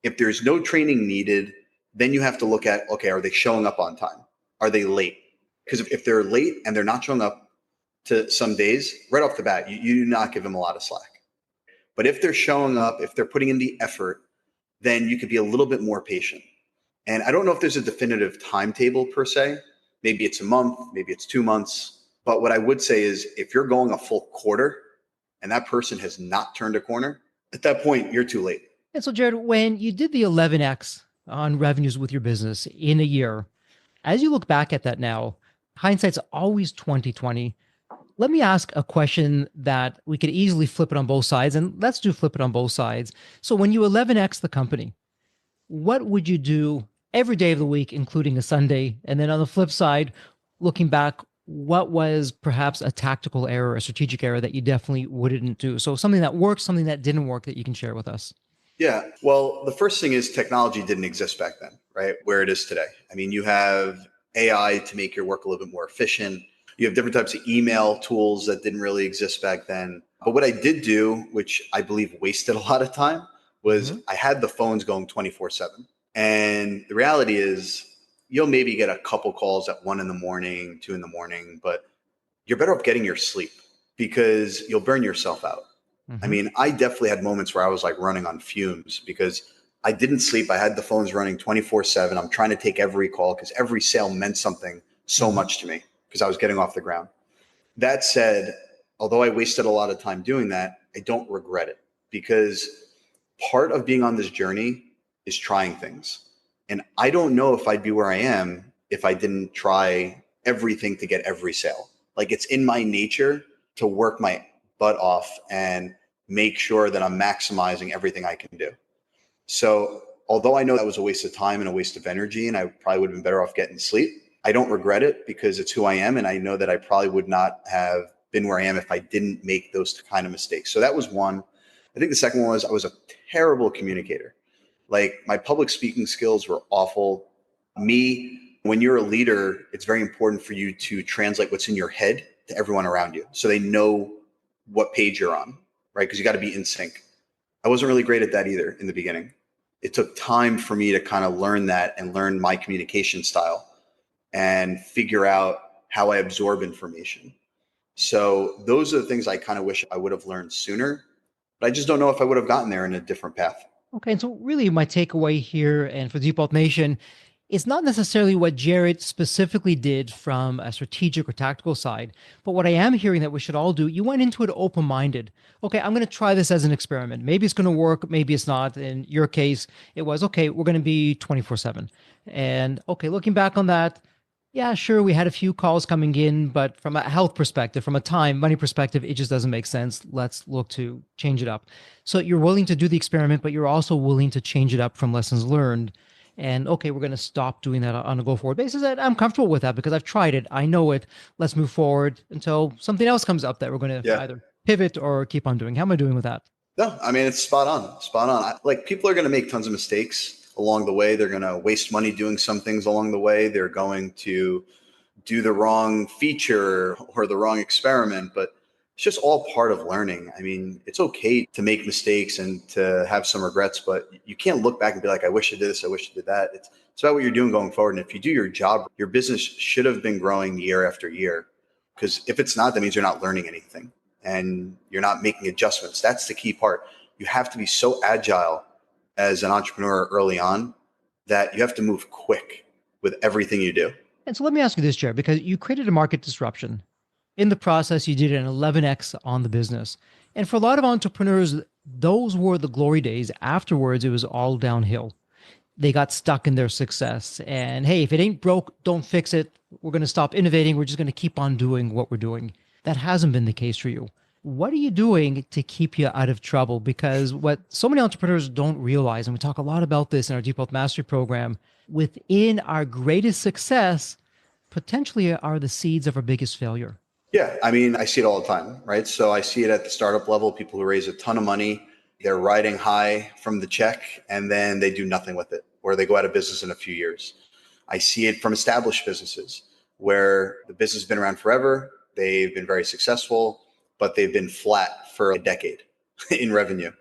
If there's no training needed, then you have to look at, okay, are they showing up on time? Are they late? Because if they're late and they're not showing up to some days, right off the bat, you do not give them a lot of slack. But if they're showing up, if they're putting in the effort, then you could be a little bit more patient. And I don't know if there's a definitive timetable per se. Maybe it's a month, maybe it's 2 months. But what I would say is if you're going a full quarter and that person has not turned a corner, at that point, you're too late. And so, Jared, when you did the 11x on revenues with your business in a year, as you look back at that now, hindsight's always 2020. Let me ask a question that we could easily flip it on both sides, and let's do flip it on both sides. So when you 11x the company, what would you do every day of the week, including a Sunday? And then on the flip side, looking back, what was perhaps a tactical error, a strategic error that you definitely wouldn't do? So something that worked, something that didn't work that you can share with us. Yeah. Well, the first thing is technology didn't exist back then, right? Where it is today. I mean, you have AI to make your work a little bit more efficient. You have different types of email tools that didn't really exist back then. But what I did do, which I believe wasted a lot of time, was I had the phones going 24/7. And the reality is you'll maybe get a couple calls at 1 in the morning, 2 in the morning, but you're better off getting your sleep because you'll burn yourself out. I mean, I definitely had moments where I was like running on fumes because I didn't sleep. I had the phones running 24/7. I'm trying to take every call because every sale meant something so much to me because I was getting off the ground. That said, although I wasted a lot of time doing that, I don't regret it because part of being on this journey is trying things. And I don't know if I'd be where I am if I didn't try everything to get every sale. Like it's in my nature to work my butt off and make sure that I'm maximizing everything I can do. So although I know that was a waste of time and a waste of energy, and I probably would have been better off getting sleep, I don't regret it because it's who I am. And I know that I probably would not have been where I am if I didn't make those kind of mistakes. So that was one. I think the second one was I was a terrible communicator. Like my public speaking skills were awful. When you're a leader, it's very important for you to translate what's in your head to everyone around you so they know what page you're on, right? Because you got to be in sync. I wasn't really great at that either in the beginning. It took time for me to kind of learn that and learn my communication style and figure out how I absorb information. So those are the things I kind of wish I would have learned sooner, but I just don't know if I would have gotten there in a different path. Okay, and so really my takeaway here and for Deep Nation, it's not necessarily what Jared specifically did from a strategic or tactical side, but what I am hearing that we should all do, you went into it open-minded. Okay, I'm going to try this as an experiment. Maybe it's going to work, maybe it's not. In your case, it was, okay, we're going to be 24/7. And okay, looking back on that, yeah, sure, we had a few calls coming in, but from a health perspective, from a time, money perspective, it just doesn't make sense. Let's look to change it up. So you're willing to do the experiment, but you're also willing to change it up from lessons learned. And okay, we're going to stop doing that on a go forward basis. And I'm comfortable with that because I've tried it. I know it. Let's move forward until something else comes up that we're going to either pivot or keep on doing. How am I doing with that? No, I mean, it's spot on, spot on. Like people are going to make tons of mistakes along the way. They're going to waste money doing some things along the way. They're going to do the wrong feature or the wrong experiment, but it's just all part of learning. I mean, it's okay to make mistakes and to have some regrets, but you can't look back and be like, I wish I did this, I wish I did that. It's about what you're doing going forward. And if you do your job, your business should have been growing year after year. Because if it's not, that means you're not learning anything and you're not making adjustments. That's the key part. You have to be so agile as an entrepreneur early on that you have to move quick with everything you do. And so let me ask you this, Jared, because you created a market disruption. In the process, you did an 11x on the business. And for a lot of entrepreneurs, those were the glory days. Afterwards, it was all downhill. They got stuck in their success. And hey, if it ain't broke, don't fix it. We're going to stop innovating. We're just going to keep on doing what we're doing. That hasn't been the case for you. What are you doing to keep you out of trouble? Because what so many entrepreneurs don't realize, and we talk a lot about this in our Deep Wealth Mastery program, within our greatest success, potentially are the seeds of our biggest failure. Yeah, I mean, I see it all the time, right? So I see it at the startup level, people who raise a ton of money, they're riding high from the check, and then they do nothing with it, or they go out of business in a few years. I see it from established businesses where the business has been around forever, they've been very successful, but they've been flat for a decade in revenue.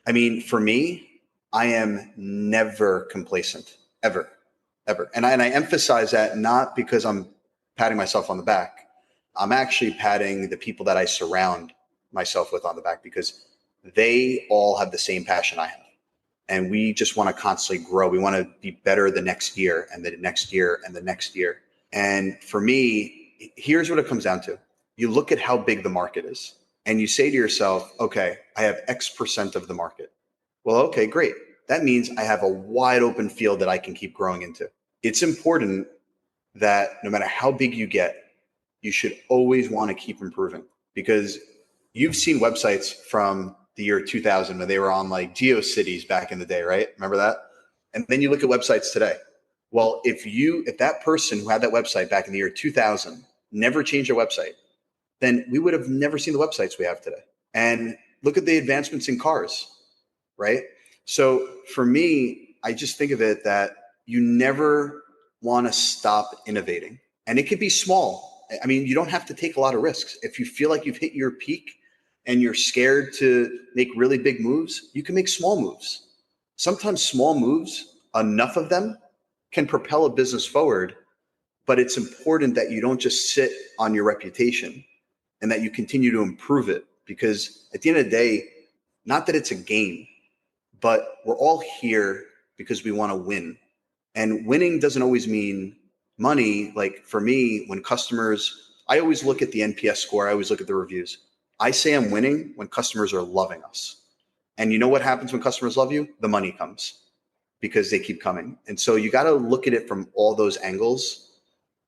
I mean, for me, I am never complacent, ever, ever. And I emphasize that not because I'm patting myself on the back. I'm actually patting the people that I surround myself with on the back because they all have the same passion I have. And we just want to constantly grow. We want to be better the next year and the next year and the next year. And for me, here's what it comes down to. You look at how big the market is and you say to yourself, okay, I have X% of the market. Well, okay, great. That means I have a wide open field that I can keep growing into. It's important that no matter how big you get, you should always want to keep improving because you've seen websites from the year 2000 when they were on like GeoCities back in the day, right? Remember that? And then you look at websites today. Well, if that person who had that website back in the year 2000 never changed their website, then we would have never seen the websites we have today. And look at the advancements in cars, right? So for me, I just think of it that you never want to stop innovating. And it could be small. I mean, you don't have to take a lot of risks. If you feel like you've hit your peak and you're scared to make really big moves, you can make small moves. Sometimes small moves, enough of them, can propel a business forward, but it's important that you don't just sit on your reputation and that you continue to improve it because at the end of the day, not that it's a game, but we're all here because we want to win. And winning doesn't always mean money. Like for me, when customers, I always look at the NPS score. I always look at the reviews. I say I'm winning when customers are loving us. And you know what happens when customers love you? The money comes because they keep coming. And so you got to look at it from all those angles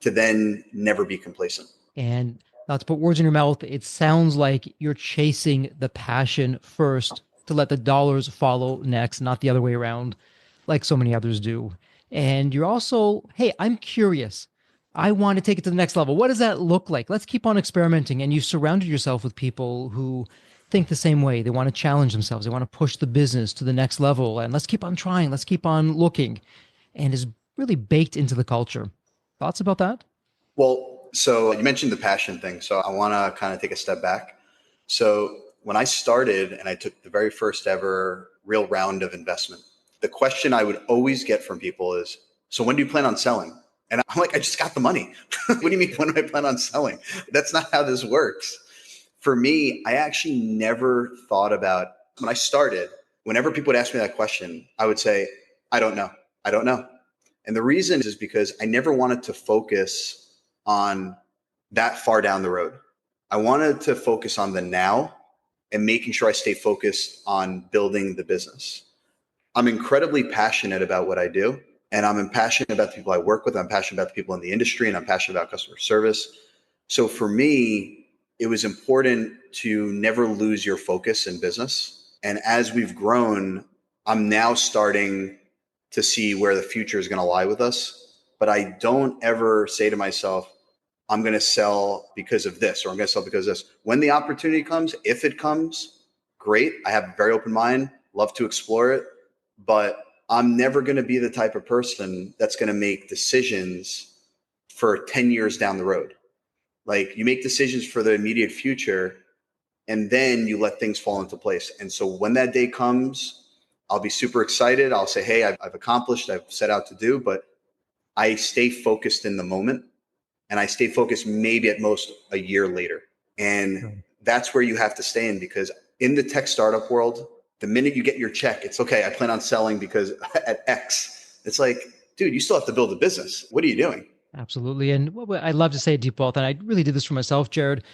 to then never be complacent. And not to put words in your mouth, it sounds like you're chasing the passion first to let the dollars follow next, not the other way around, like so many others do. And you're also, hey, I'm curious. I want to take it to the next level. What does that look like? Let's keep on experimenting. And you've surrounded yourself with people who think the same way. They want to challenge themselves. They want to push the business to the next level. And let's keep on trying. Let's keep on looking. And is really baked into the culture. Thoughts about that? Well, so you mentioned the passion thing. So I want to kind of take a step back. So when I started and I took the very first ever real round of investment, the question I would always get from people is, so when do you plan on selling? And I'm like, I just got the money. What do you mean, when do I plan on selling? That's not how this works. For me, I actually never thought about when I started, whenever people would ask me that question, I would say, I don't know. I don't know. And the reason is because I never wanted to focus on that far down the road. I wanted to focus on the now and making sure I stay focused on building the business. I'm incredibly passionate about what I do. And I'm passionate about the people I work with. I'm passionate about the people in the industry, and I'm passionate about customer service. So for me, it was important to never lose your focus in business. And as we've grown, I'm now starting to see where the future is going to lie with us. But I don't ever say to myself, I'm going to sell because of this, or I'm going to sell because of this. When the opportunity comes, if it comes, great. I have a very open mind, love to explore it. But I'm never going to be the type of person that's going to make decisions for 10 years down the road. Like you make decisions for the immediate future and then you let things fall into place. And so when that day comes, I'll be super excited. I'll say, hey, I've accomplished, I've set out to do, but I stay focused in the moment and I stay focused maybe at most a year later. And that's where you have to stay in, because in the tech startup world, the minute you get your check, it's okay, I plan on selling because at X. It's like, dude, you still have to build a business. What are you doing? Absolutely. And I love to say it to you both, and I really did this for myself, Jared.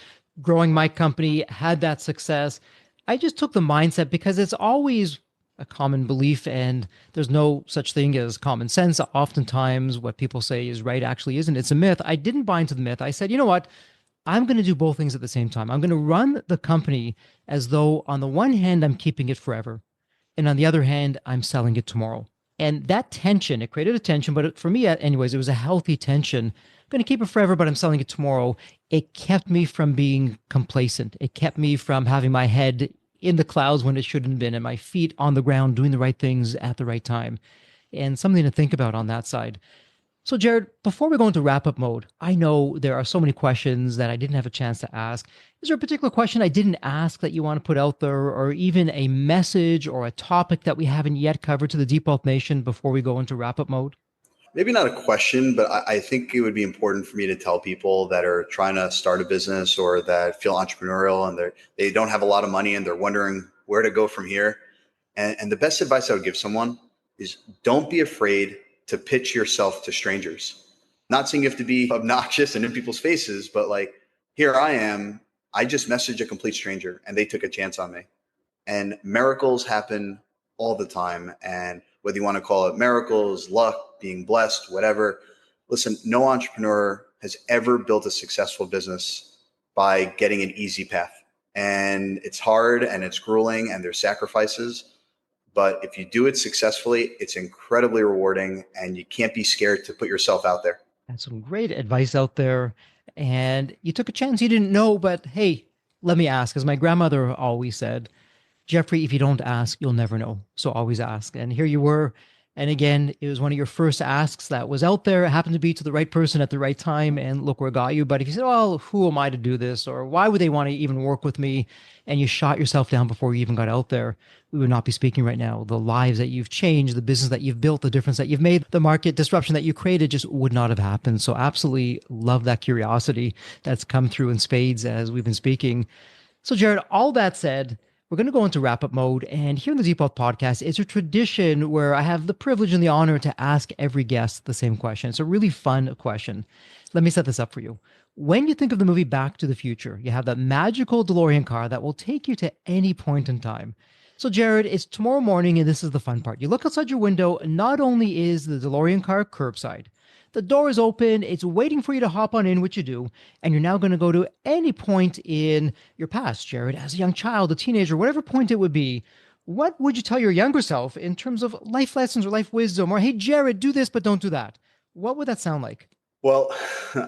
Growing my company, had that success. I just took the mindset because it's always a common belief, and there's no such thing as common sense. Oftentimes, what people say is right actually isn't. It's a myth. I didn't buy into the myth. I said, you know what? I'm going to do both things at the same time. I'm going to run the company as though, on the one hand, I'm keeping it forever, and on the other hand, I'm selling it tomorrow. And that tension, it created a tension, but for me, anyways, it was a healthy tension. I'm going to keep it forever, but I'm selling it tomorrow. It kept me from being complacent. It kept me from having my head in the clouds when it shouldn't have been, and my feet on the ground doing the right things at the right time. And something to think about on that side. So, Jared, before we go into wrap up mode, I know there are so many questions that I didn't have a chance to ask. Is there a particular question I didn't ask that you want to put out there, or even a message or a topic that we haven't yet covered to the Deep Wealth Nation before we go into wrap up mode? Maybe not a question, but I think it would be important for me to tell people that are trying to start a business or that feel entrepreneurial and they don't have a lot of money and they're wondering where to go from here. And the best advice I would give someone is don't be afraid to pitch yourself to strangers. Not saying you have to be obnoxious and in people's faces, but like, here I am. I just messaged a complete stranger and they took a chance on me. And miracles happen all the time. And whether you want to call it miracles, luck, being blessed, whatever, listen, no entrepreneur has ever built a successful business by getting an easy path. And it's hard and it's grueling and there's sacrifices. But if you do it successfully, it's incredibly rewarding and you can't be scared to put yourself out there. That's some great advice out there. And you took a chance you didn't know, but hey, let me ask, as my grandmother always said, Jeffrey, if you don't ask, you'll never know. So always ask. And here you were. And again, it was one of your first asks that was out there. It happened to be to the right person at the right time. And look where it got you. But if you said, well, who am I to do this? Or why would they want to even work with me? And you shot yourself down before you even got out there, we would not be speaking right now. The lives that you've changed, the business that you've built, the difference that you've made, the market disruption that you created just would not have happened. So absolutely love that curiosity that's come through in spades as we've been speaking. So, Jared, all that said, we're going to go into wrap up mode. And here in the Deep Wealth Podcast, it's a tradition where I have the privilege and the honor to ask every guest the same question. It's a really fun question. Let me set this up for you. When you think of the movie Back to the Future, you have that magical DeLorean car that will take you to any point in time. So, Jared, it's tomorrow morning, and this is the fun part. You look outside your window, and not only is the DeLorean car curbside, the door is open, it's waiting for you to hop on in, which you do, and you're now going to go to any point in your past, Jared, as a young child, a teenager, whatever point it would be. What would you tell your younger self in terms of life lessons or life wisdom? Or, hey, Jared, do this, but don't do that. What would that sound like? Well,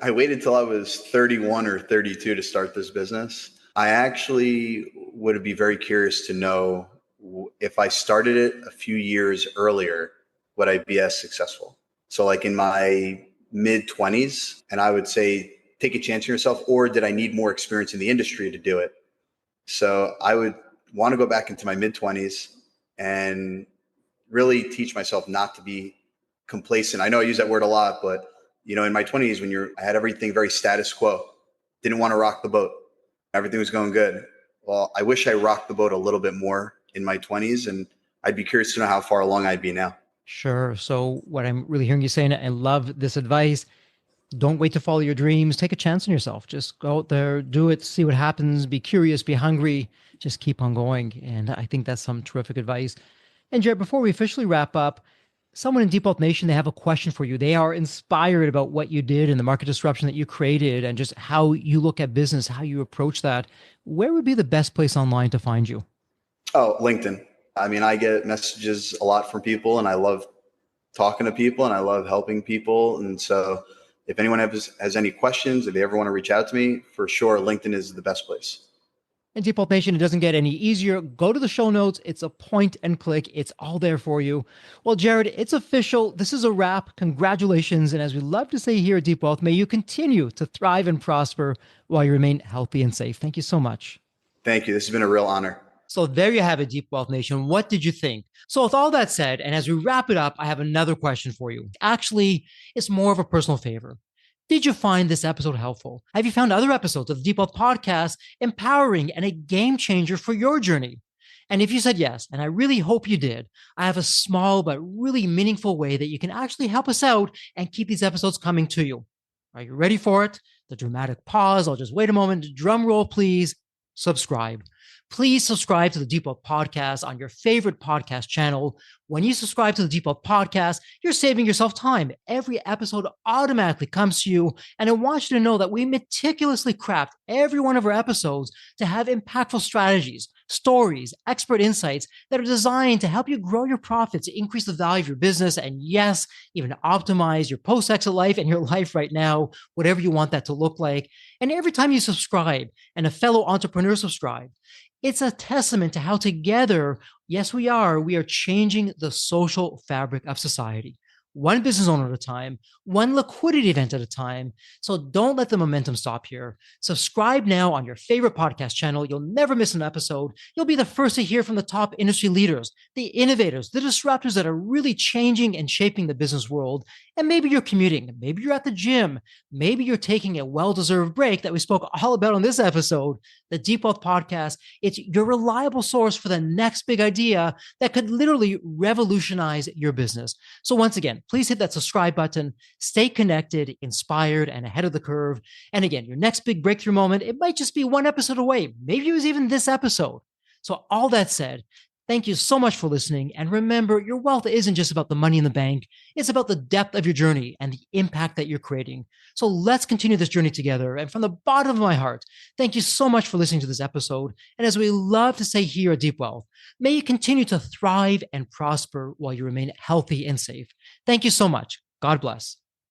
I waited till I was 31 or 32 to start this business. I actually would be very curious to know if I started it a few years earlier, would I be as successful? So like in my mid 20s, and I would say, take a chance on yourself, or did I need more experience in the industry to do it? So I would want to go back into my mid 20s and really teach myself not to be complacent. I know I use that word a lot, but in my 20s, I had everything very status quo, didn't want to rock the boat. Everything was going good. Well, I wish I rocked the boat a little bit more in my 20s, and I'd be curious to know how far along I'd be now. Sure. So, what I'm really hearing you saying, I love this advice. Don't wait to follow your dreams. Take a chance on yourself. Just go out there, do it, see what happens, be curious, be hungry, just keep on going. And I think that's some terrific advice. And Jared, before we officially wrap up, someone in Deep Wealth Nation, they have a question for you. They are inspired about what you did and the market disruption that you created and just how you look at business, how you approach that. Where would be the best place online to find you? Oh, LinkedIn. I mean, I get messages a lot from people and I love talking to people and I love helping people. And so if anyone has any questions, if they ever want to reach out to me, for sure, LinkedIn is the best place. And Deep Wealth Nation, it doesn't get any easier. Go to the show notes. It's a point and click. It's all there for you. Well, Jared, it's official. This is a wrap. Congratulations. And as we love to say here at Deep Wealth, may you continue to thrive and prosper while you remain healthy and safe. Thank you so much. Thank you. This has been a real honor. So there you have it, Deep Wealth Nation. What did you think? So with all that said, and as we wrap it up, I have another question for you. Actually, it's more of a personal favor. Did you find this episode helpful? Have you found other episodes of the Deep Wealth Podcast empowering and a game changer for your journey? And if you said yes, and I really hope you did, I have a small but really meaningful way that you can actually help us out and keep these episodes coming to you. Are you ready for it? The dramatic pause. I'll just wait a moment. Drum roll, please. Subscribe. Please subscribe to the Deep Wealth Podcast on your favorite podcast channel. When you subscribe to the Deep Wealth Podcast, you're saving yourself time. Every episode automatically comes to you. And I want you to know that we meticulously craft every one of our episodes to have impactful strategies, stories, expert insights that are designed to help you grow your profits, increase the value of your business, and yes, even optimize your post-exit life and your life right now, whatever you want that to look like. And every time you subscribe and a fellow entrepreneur subscribe, it's a testament to how together, yes, we are changing the social fabric of society. one business owner at a time, one liquidity event at a time. So don't let the momentum stop here. Subscribe now on your favorite podcast channel. You'll never miss an episode. You'll be the first to hear from the top industry leaders, the innovators, the disruptors that are really changing and shaping the business world. And maybe you're commuting, maybe you're at the gym, maybe you're taking a well-deserved break that we spoke all about on this episode. The Deep Wealth Podcast, it's your reliable source for the next big idea that could literally revolutionize your business. So once again, please hit that subscribe button, stay connected, inspired, and ahead of the curve. And again, your next big breakthrough moment, it might just be one episode away. Maybe it was even this episode. So all that said, thank you so much for listening. And remember, your wealth isn't just about the money in the bank. It's about the depth of your journey and the impact that you're creating. So let's continue this journey together. And from the bottom of my heart, thank you so much for listening to this episode. And as we love to say here at Deep Wealth, may you continue to thrive and prosper while you remain healthy and safe. Thank you so much. God bless.